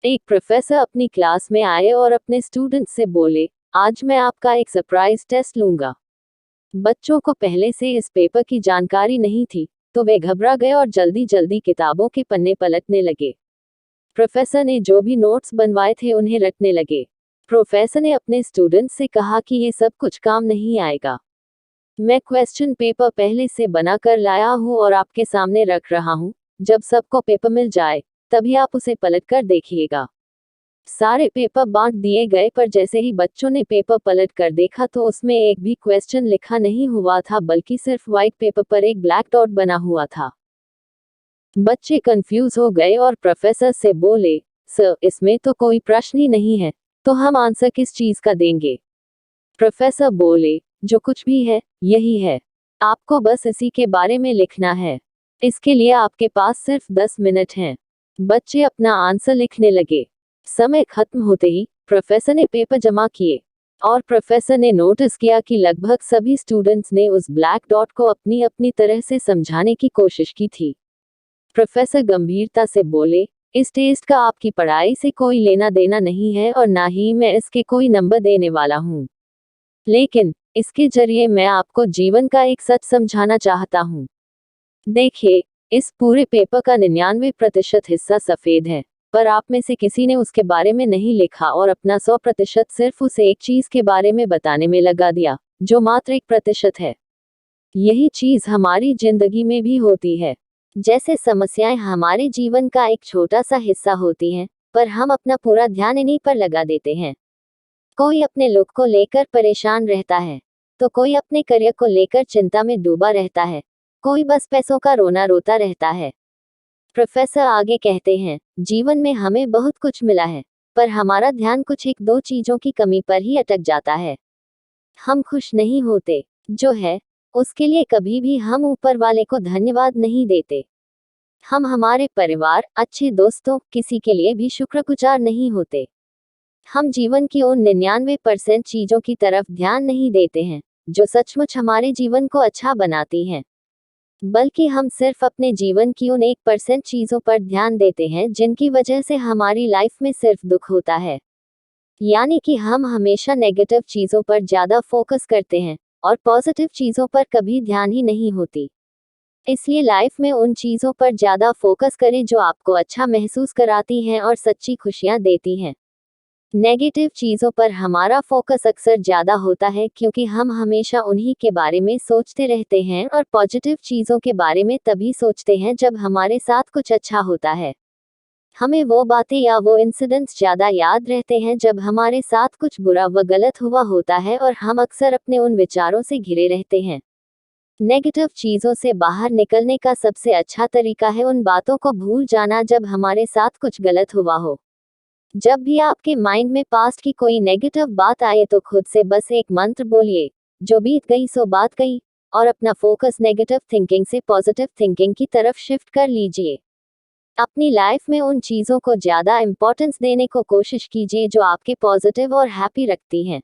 एक प्रोफेसर अपनी क्लास में आए और अपने स्टूडेंट्स से बोले, आज मैं आपका एक सरप्राइज टेस्ट लूंगा। बच्चों को पहले से इस पेपर की जानकारी नहीं थी, तो वे घबरा गए और जल्दी जल्दी किताबों के पन्ने पलटने लगे। प्रोफेसर ने जो भी नोट्स बनवाए थे उन्हें रटने लगे। प्रोफेसर ने अपने स्टूडेंट्स से कहा कि ये सब कुछ काम नहीं आएगा। मैं क्वेश्चन पेपर पहले से बना कर लाया हूँ और आपके सामने रख रहा हूँ। जब सबको पेपर मिल जाए तभी आप उसे पलट कर देखिएगा। सारे पेपर बांट दिए गए, पर जैसे ही बच्चों ने पेपर पलट कर देखा तो उसमें एक भी क्वेश्चन लिखा नहीं हुआ था, बल्कि सिर्फ व्हाइट पेपर पर एक ब्लैक डॉट बना हुआ था। बच्चे कंफ्यूज हो गए और प्रोफेसर से बोले, सर इसमें तो कोई प्रश्न ही नहीं है, तो हम आंसर किस चीज का देंगे? प्रोफेसर बोले, जो कुछ भी है यही है, आपको बस इसी के बारे में लिखना है। इसके लिए आपके पास सिर्फ 10 मिनट हैं। बच्चे अपना आंसर लिखने लगे। समय खत्म होते ही प्रोफेसर ने पेपर जमा किए और प्रोफेसर ने नोटिस किया कि लगभग सभी स्टूडेंट्स ने उस ब्लैक डॉट को अपनी अपनी तरह से समझाने की कोशिश की थी। प्रोफेसर गंभीरता से बोले, इस टेस्ट का आपकी पढ़ाई से कोई लेना देना नहीं है और ना ही मैं इसके कोई नंबर देने वाला हूँ, लेकिन इसके जरिए मैं आपको जीवन का एक सच समझाना चाहता हूँ। देखिए, इस पूरे पेपर का 99% हिस्सा सफेद है, पर आप में से किसी ने उसके बारे में नहीं लिखा और अपना 100% सिर्फ उस एक चीज के बारे में बताने में लगा दिया, जो मात्र 1% है। यही चीज हमारी जिंदगी में भी होती है। जैसे समस्याएं हमारे जीवन का एक छोटा सा हिस्सा होती हैं, पर हम अपना पूरा ध्यान इन्हीं पर लगा देते हैं। कोई अपने लुक को लेकर परेशान रहता है, तो कोई अपने करियर को लेकर चिंता में डूबा रहता है, कोई बस पैसों का रोना रोता रहता है। प्रोफेसर आगे कहते हैं, जीवन में हमें बहुत कुछ मिला है, पर हमारा ध्यान कुछ एक दो चीजों की कमी पर ही अटक जाता है। हम खुश नहीं होते जो है उसके लिए कभी भी हम ऊपर वाले को धन्यवाद नहीं देते। हम हमारे परिवार, अच्छे दोस्तों, किसी के लिए भी शुक्रगुजार नहीं होते। हम जीवन की उन 99% चीजों की तरफ ध्यान नहीं देते हैं जो सचमुच हमारे जीवन को अच्छा बनाती हैं, बल्कि हम सिर्फ अपने जीवन की उन 1% चीजों पर ध्यान देते हैं जिनकी वजह से हमारी लाइफ में सिर्फ दुख होता है। यानी कि हम हमेशा नेगेटिव चीजों पर ज्यादा फोकस करते हैं और पॉजिटिव चीजों पर कभी ध्यान ही नहीं होती। इसलिए लाइफ में उन चीजों पर ज्यादा फोकस करें जो आपको अच्छा महसूस कराती हैं और सच्ची खुशियां देती हैं। नेगेटिव चीजों पर हमारा फोकस अक्सर ज्यादा होता है क्योंकि हम हमेशा उन्हीं के बारे में सोचते रहते हैं, और पॉजिटिव चीजों के बारे में तभी सोचते हैं जब हमारे साथ कुछ अच्छा होता है। हमें वो बातें या वो इंसिडेंट्स ज्यादा याद रहते हैं जब हमारे साथ कुछ बुरा व गलत हुआ होता है, और हम अक्सर अपने उन विचारों से घिरे रहते हैं। नेगेटिव चीजों से बाहर निकलने का सबसे अच्छा तरीका है उन बातों को भूल जाना जब हमारे साथ कुछ गलत हुआ हो। जब भी आपके माइंड में पास्ट की कोई नेगेटिव बात आए तो खुद से बस एक मंत्र बोलिए, जो बीत गई सो बात गई, और अपना फोकस नेगेटिव थिंकिंग से पॉजिटिव थिंकिंग की तरफ शिफ्ट कर लीजिए। अपनी लाइफ में उन चीजों को ज्यादा इंपॉर्टेंस देने को कोशिश कीजिए जो आपके पॉजिटिव और हैप्पी रखती हैं।